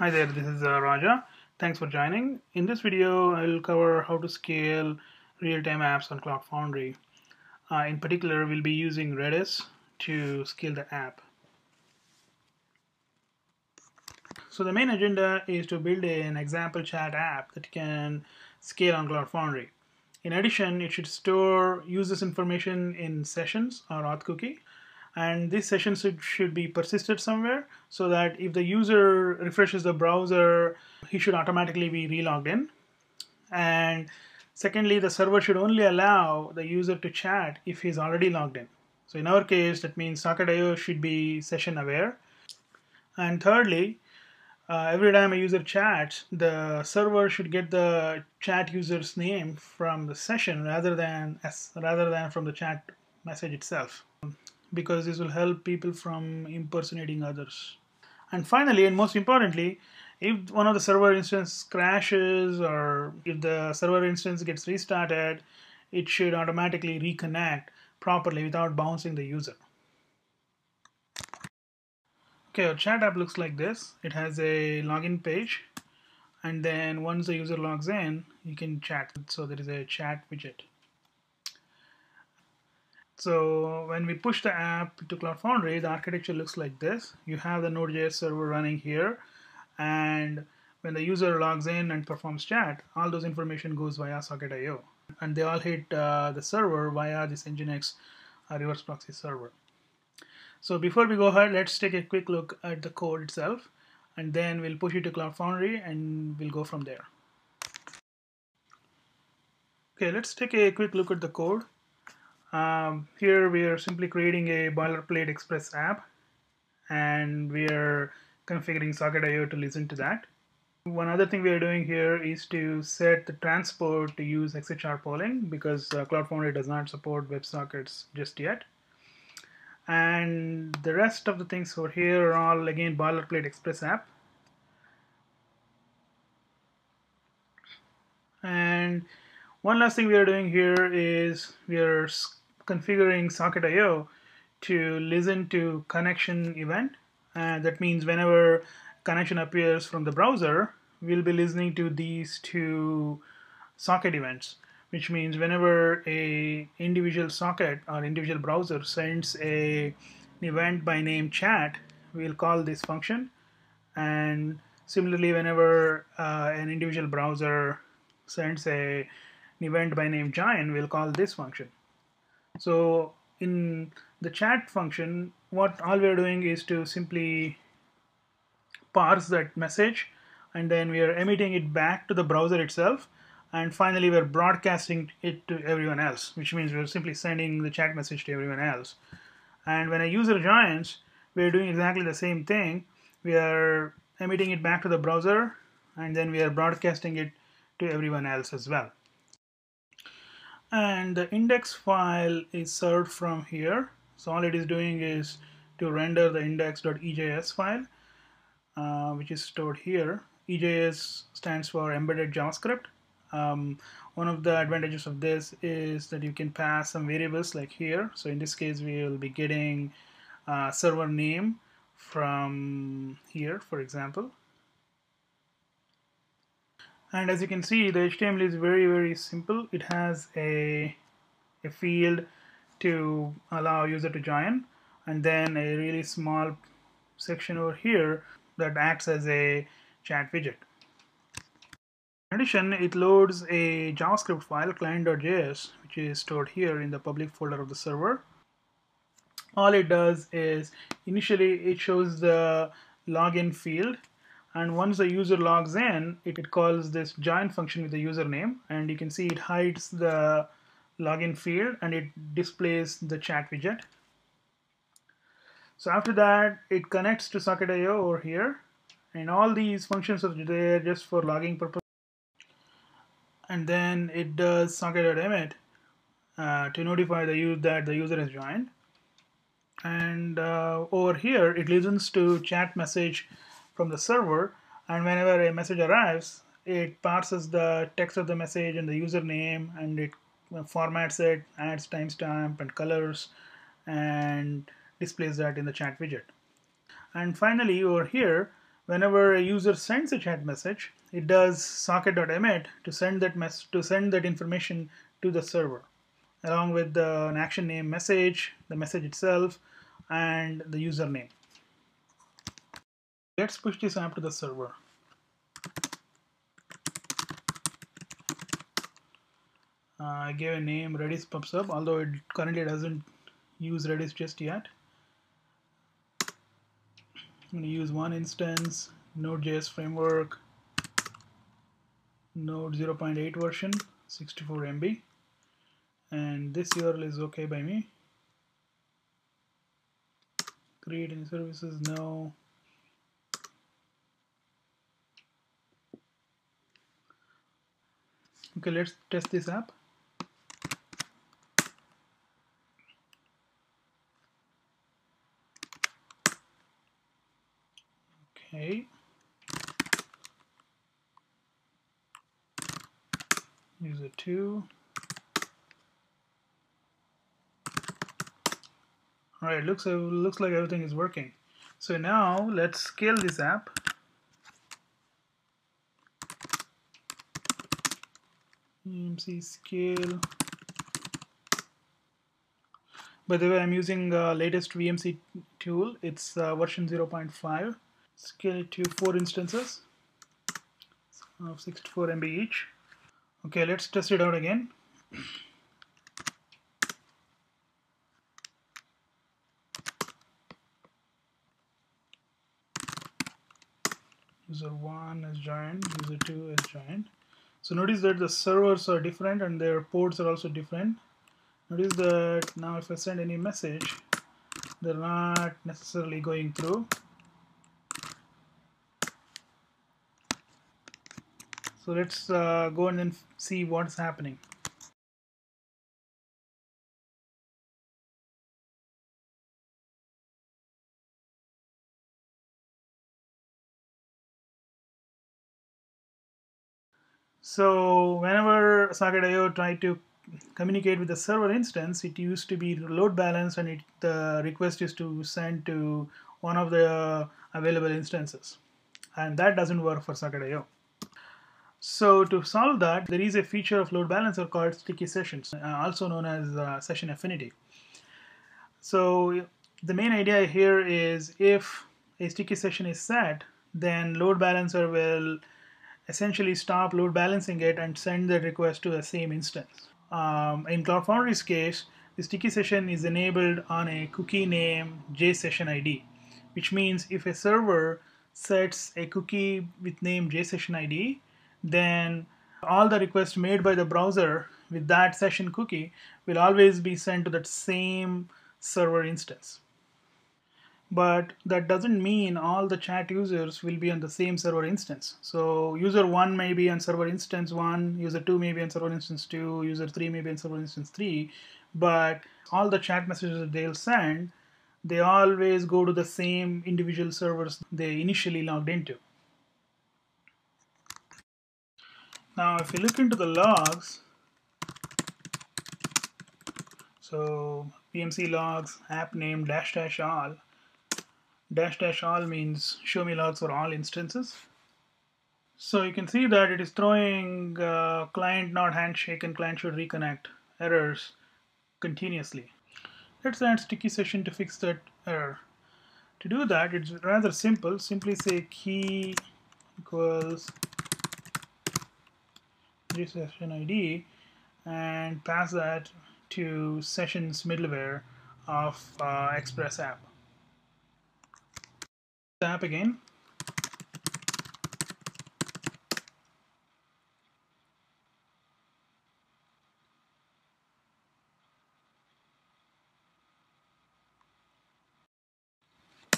Hi there, this is Raja. Thanks for joining. In this video, I'll cover how to scale real-time apps on Cloud Foundry. In particular, we'll be using Redis to scale the app. So the main agenda is to build an example chat app that can scale on Cloud Foundry. In addition, it should store users information in sessions or auth cookie. And these sessions should be persisted somewhere so that if the user refreshes the browser, he should automatically be relogged in. And secondly, the server should only allow the user to chat if he's already logged in. So in our case, that means Socket.io should be session aware. And thirdly, every time a user chats, the server should get the chat user's name from the session rather than from the chat message itself, because this will help people from impersonating others. And finally, and most importantly, if one of the server instances crashes or if the server instance gets restarted, it should automatically reconnect properly without bouncing the user. Okay, our chat app looks like this. It has a login page, and then once the user logs in, you can chat. So there is a chat widget. So when we push the app to Cloud Foundry, the architecture looks like this. You have the Node.js server running here, and when the user logs in and performs chat, all those information goes via Socket.io, and they all hit the server via this Nginx reverse proxy server. So before we go ahead, let's take a quick look at the code itself, and then we'll push it to Cloud Foundry and we'll go from there. Okay, let's take a quick look at the code. Here we are simply creating a boilerplate Express app, and we are configuring Socket.io to listen to that. One other thing we are doing here is to set the transport to use XHR polling, because Cloud Foundry does not support WebSockets just yet. And the rest of the things over here are all again boilerplate Express app. And one last thing we are doing here is we are configuring Socket.io to listen to connection event. That means whenever connection appears from the browser, we'll be listening to these two socket events, which means whenever a individual socket or individual browser sends an event by name chat, we'll call this function. And similarly, whenever an individual browser sends an event by name giant, we'll call this function. So in the chat function, what all we're doing is to simply parse that message, and then we are emitting it back to the browser itself, and finally we're broadcasting it to everyone else, which means we're simply sending the chat message to everyone else. And when a user joins, we're doing exactly the same thing. We are emitting it back to the browser, and then we are broadcasting it to everyone else as well. And the index file is served from here. So all it is doing is to render the index.ejs file, which is stored here. EJS stands for embedded JavaScript. One of the advantages of this is that you can pass some variables like here. So in this case, we will be getting server name from here, for example. And as you can see, the HTML is very, very simple. It has a field to allow user to join, and then a really small section over here that acts as a chat widget. In addition, it loads a JavaScript file, client.js, which is stored here in the public folder of the server. All it does is initially it shows the login field, and once the user logs in, it calls this join function with the username, and you can see it hides the login field and it displays the chat widget. So after that, it connects to Socket.io over here, and all these functions are there just for logging purpose. And then it does socket.emit to notify the user that the user has joined. And over here, it listens to chat message from the server, and whenever a message arrives, it parses the text of the message and the username, and it formats it, adds timestamp and colors, and displays that in the chat widget. And finally, over here, whenever a user sends a chat message, it does socket.emit to send that information to the server, along with an action name message, the message itself, and the username. Let's push this app to the server. I gave a name, Redis pops up, although it currently doesn't use Redis just yet. I'm going to use one instance, Node.js framework, Node 0.8 version, 64 MB, and this URL is okay by me. Create any services? No. Okay, let's test this app. Okay. User 2. All right, looks like everything is working. So now let's scale this app. EMC scale. By the way, I'm using the latest VMC tool. It's version 0.5. Scale it to 4 instances of 64 MB each. Okay, let's test it out again. User 1 is joined, user 2 is joined. So notice that the servers are different and their ports are also different. Notice that now if I send any message, they're not necessarily going through. So let's go and then see what's happening. So whenever Socket.io tried to communicate with the server instance, it used to be load balanced, and the request is to send to one of the available instances. And that doesn't work for Socket.io. So to solve that, there is a feature of load balancer called sticky sessions, also known as session affinity. So the main idea here is if a sticky session is set, then load balancer will essentially stop load balancing it and send the request to the same instance. In Cloud Foundry's case, the sticky session is enabled on a cookie name JSessionID, which means if a server sets a cookie with name JSessionID, then all the requests made by the browser with that session cookie will always be sent to that same server instance. But that doesn't mean all the chat users will be on the same server instance. So user 1 may be on server instance 1, user 2 may be on server instance 2, user 3 may be on server instance 3, but all the chat messages that they'll send, they always go to the same individual servers they initially logged into. Now if you look into the logs, so PMC logs, app name, --all, --all means show me logs for all instances. So you can see that it is throwing client not handshaken, client should reconnect errors continuously. Let's add sticky session to fix that error. To do that, it's rather simple. Simply say key equals session ID and pass that to sessions middleware of Express app. The app again.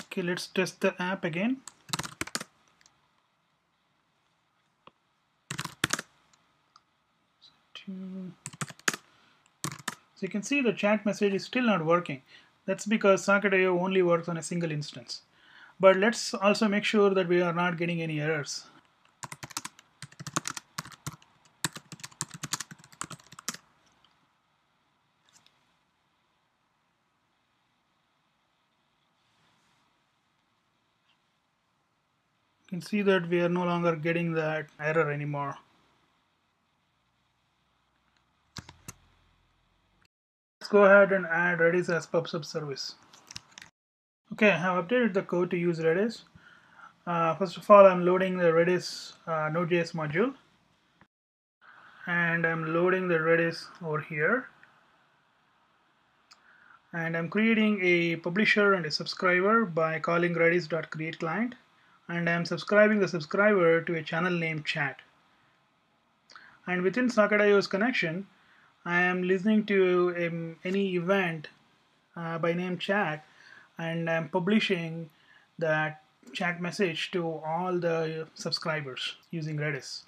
Okay, let's test the app again. So you can see the chat message is still not working. That's because Socket.io only works on a single instance. But let's also make sure that we are not getting any errors. You can see that we are no longer getting that error anymore. Let's go ahead and add Redis as pub sub service. Okay, I have updated the code to use Redis. First of all, I'm loading the Redis Node.js module, and I'm loading the Redis over here. And I'm creating a publisher and a subscriber by calling redis.createClient, and I'm subscribing the subscriber to a channel named chat. And within Socket.io's connection, I am listening to any event by name chat, and I'm publishing that chat message to all the subscribers using Redis.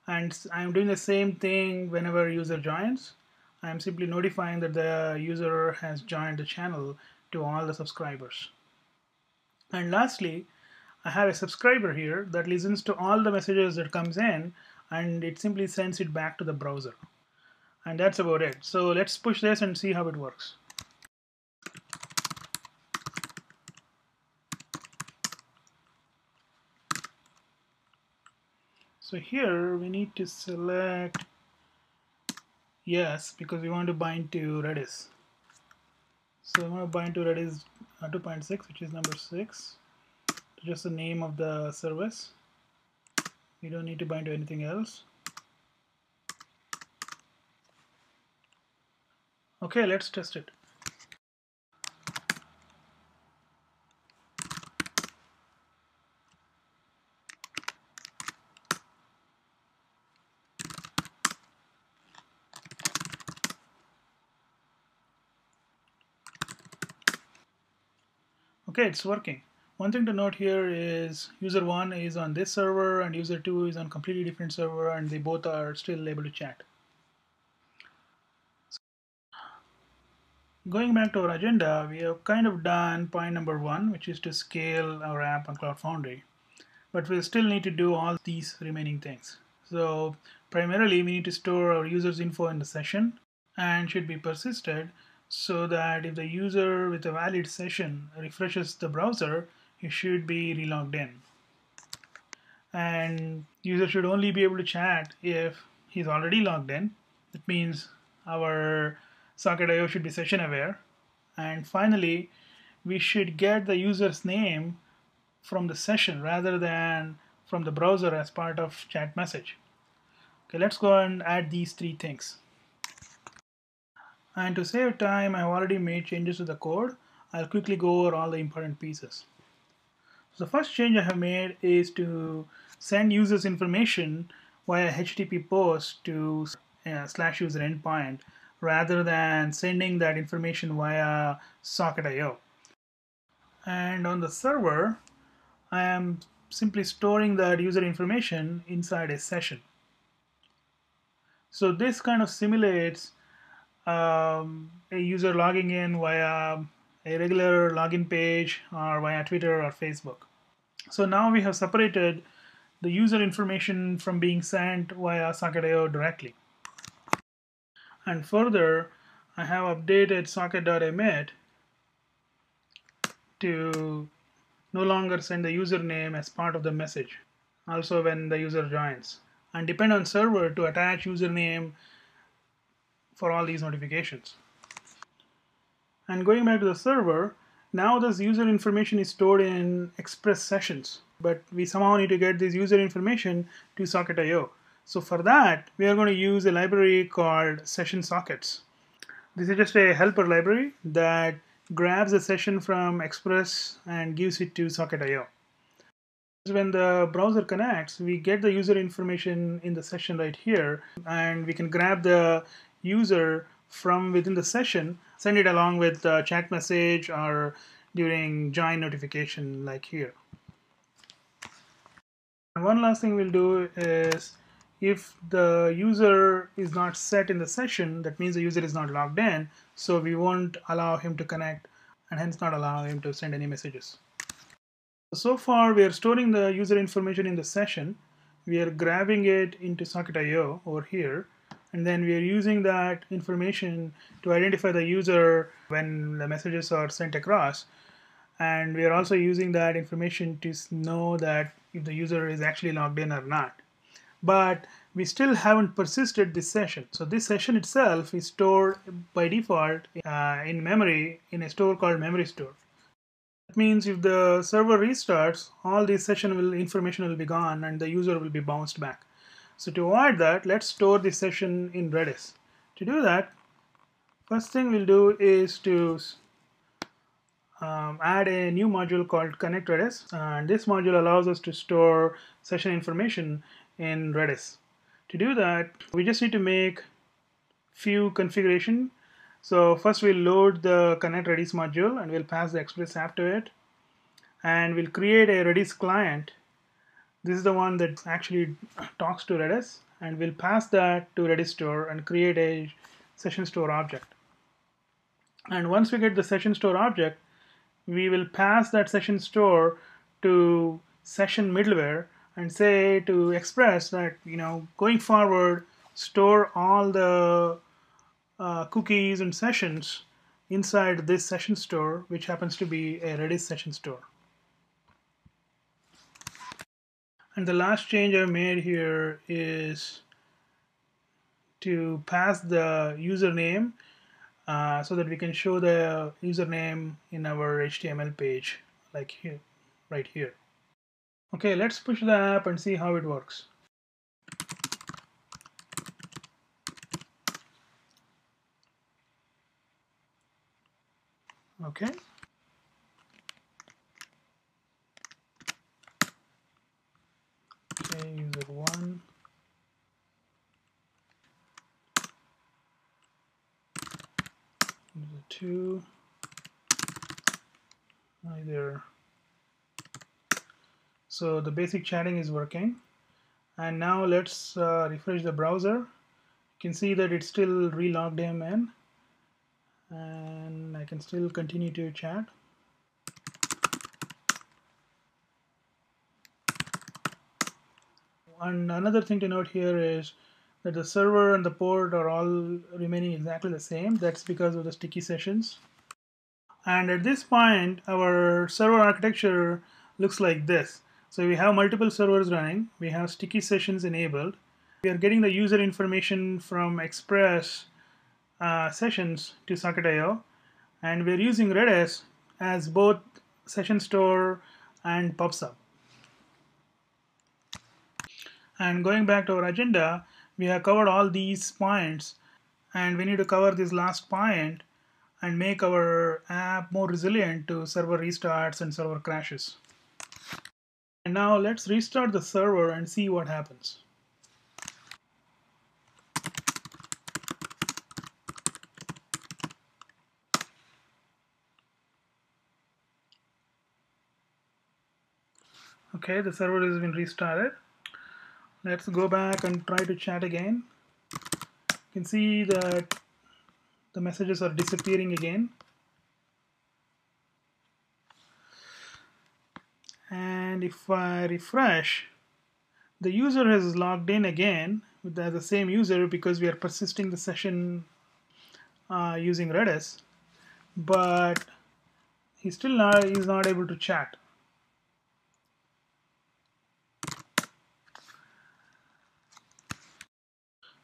And I'm doing the same thing whenever a user joins. I'm simply notifying that the user has joined the channel to all the subscribers. And lastly, I have a subscriber here that listens to all the messages that comes in, and it simply sends it back to the browser. And that's about it. So let's push this and see how it works. So here we need to select yes because we want to bind to Redis. So I want to bind to Redis 2.6, which is number 6. Just the name of the service. We don't need to bind to anything else. Okay, let's test it. Okay, it's working. One thing to note here is user 1 is on this server and user 2 is on completely different server, and they both are still able to chat. Going back to our agenda, we have kind of done point number 1, which is to scale our app on Cloud Foundry. But we still need to do all these remaining things. So primarily we need to store our user's info in the session, and should be persisted so that if the user with a valid session refreshes the browser, he should be relogged in. And user should only be able to chat if he's already logged in. That means our Socket.io should be session aware. And finally, we should get the user's name from the session rather than from the browser as part of chat message. Okay, let's go and add these 3 things. And to save time, I've already made changes to the code. I'll quickly go over all the important pieces. So the first change I have made is to send users information via HTTP post to /user endpoint rather than sending that information via Socket.io. And on the server, I am simply storing that user information inside a session. So this kind of simulates a user logging in via a regular login page or via Twitter or Facebook. So now we have separated the user information from being sent via Socket.io directly. And further, I have updated socket.emit to no longer send the username as part of the message, also when the user joins, and depend on server to attach username for all these notifications. And going back to the server, now this user information is stored in Express sessions, but we somehow need to get this user information to Socket.io. So for that, we are going to use a library called session sockets. This is just a helper library that grabs a session from Express and gives it to Socket.io. When the browser connects, we get the user information in the session right here, and we can grab the user from within the session, send it along with the chat message or during join notification like here. And one last thing we'll do is if the user is not set in the session, that means the user is not logged in, so we won't allow him to connect and hence not allow him to send any messages. So far we are storing the user information in the session, we are grabbing it into Socket.io over here, and then we are using that information to identify the user when the messages are sent across, and we are also using that information to know that if the user is actually logged in or not. But we still haven't persisted this session. So this session itself is stored by default in memory in a store called memory store. That means if the server restarts, all this information will be gone and the user will be bounced back. So to avoid that, let's store this session in Redis. To do that, first thing we'll do is to add a new module called Connect Redis, and this module allows us to store session information in Redis. To do that, we just need to make few configuration. So first we'll load the Connect Redis module and we'll pass the Express app to it, and we'll create a Redis client. This is the one that actually talks to Redis, and we'll pass that to Redis store and create a session store object. And once we get the session store object, we will pass that session store to session middleware and say to Express that, going forward, store all the cookies and sessions inside this session store, which happens to be a Redis session store. And the last change I've made here is to pass the username so that we can show the username in our HTML page, like here, right here. Okay, let's push the app and see how it works. Okay. Okay, user 1. User 2. Either. So the basic chatting is working. And now let's refresh the browser. You can see that it's still relogged him in. And I can still continue to chat. And another thing to note here is that the server and the port are all remaining exactly the same. That's because of the sticky sessions. And at this point, our server architecture looks like this. So we have multiple servers running. We have sticky sessions enabled. We are getting the user information from Express sessions to Socket.io. And we're using Redis as both session store and PubSub. And going back to our agenda, we have covered all these points, and we need to cover this last point and make our app more resilient to server restarts and server crashes. And now let's restart the server and see what happens. Okay, the server has been restarted. Let's go back and try to chat again. You can see that the messages are disappearing again. And if I refresh, the user has logged in again with the same user because we are persisting the session using Redis, but he's not able to chat.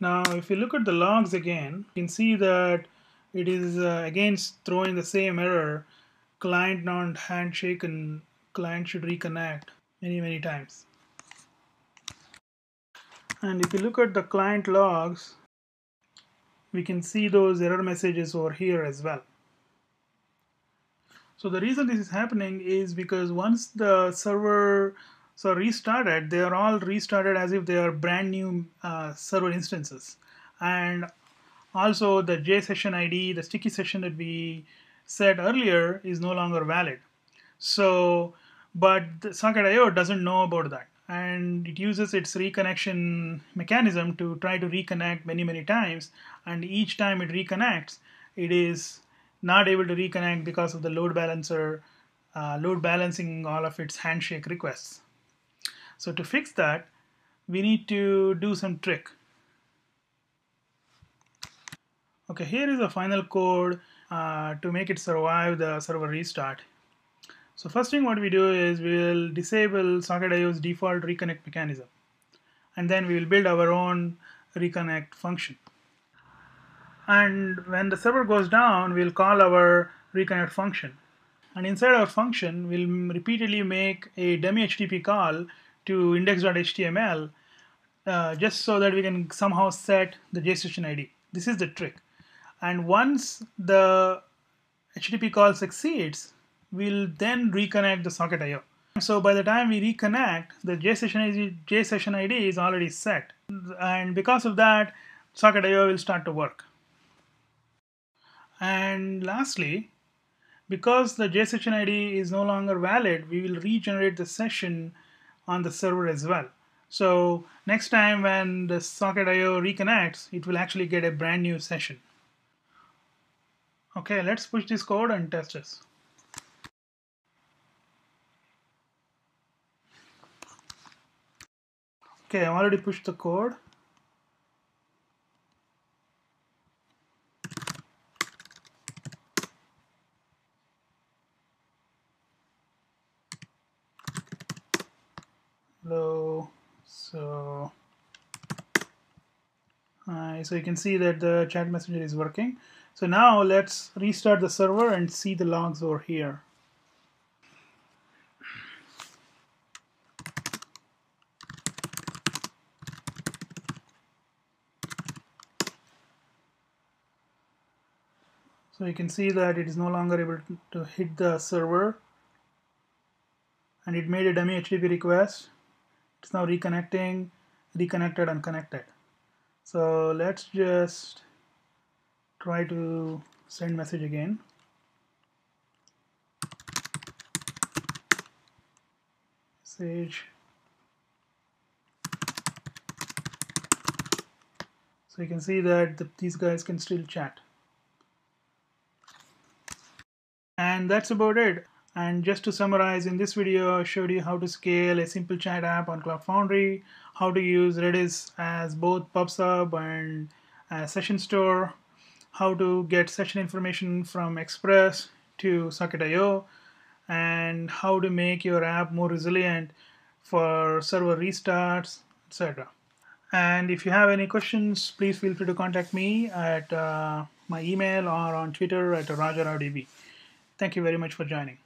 Now, if you look at the logs again, you can see that it is again throwing the same error: client not handshaken, client should reconnect many times. And if you look at the client logs, we can see those error messages over here as well. So the reason this is happening is because once the server restarted, they are all restarted as if they are brand new server instances. And also the JSession ID, the sticky session that we said earlier, is no longer valid. So, but Socket.io doesn't know about that, and it uses its reconnection mechanism to try to reconnect many times, and each time it reconnects, it is not able to reconnect because of the load balancer load balancing all of its handshake requests. So to fix that, we need to do some trick. Okay, here is the final code to make it survive the server restart. So first thing what we do is we will disable Socket.io's default reconnect mechanism, and then we will build our own reconnect function. And when the server goes down, we'll call our reconnect function. And inside our function, we'll repeatedly make a dummy HTTP call to index.html just so that we can somehow set the JSession ID. This is the trick. And once the HTTP call succeeds, we'll then reconnect the socket.io. So by the time we reconnect, the JSession ID is already set. And because of that, socket.io will start to work. And lastly, because the JSession ID is no longer valid, we will regenerate the session on the server as well. So next time when the socket.io reconnects, it will actually get a brand new session. Okay, let's push this code and test this. Okay, I've already pushed the code. Hello. So you can see that the chat messenger is working. So now let's restart the server and see the logs over here. So you can see that it is no longer able to hit the server, and it made a dummy HTTP request. It's now reconnecting, reconnected, and connected. So let's just try to send message again. Message. So you can see that these guys can still chat. And that's about it. And just to summarize, in this video I showed you how to scale a simple chat app on Cloud Foundry, how to use Redis as both PubSub and session store, how to get session information from Express to Socket.io, and how to make your app more resilient for server restarts, etc. And if you have any questions, please feel free to contact me at my email or on Twitter at RajaRawDB. Thank you very much for joining.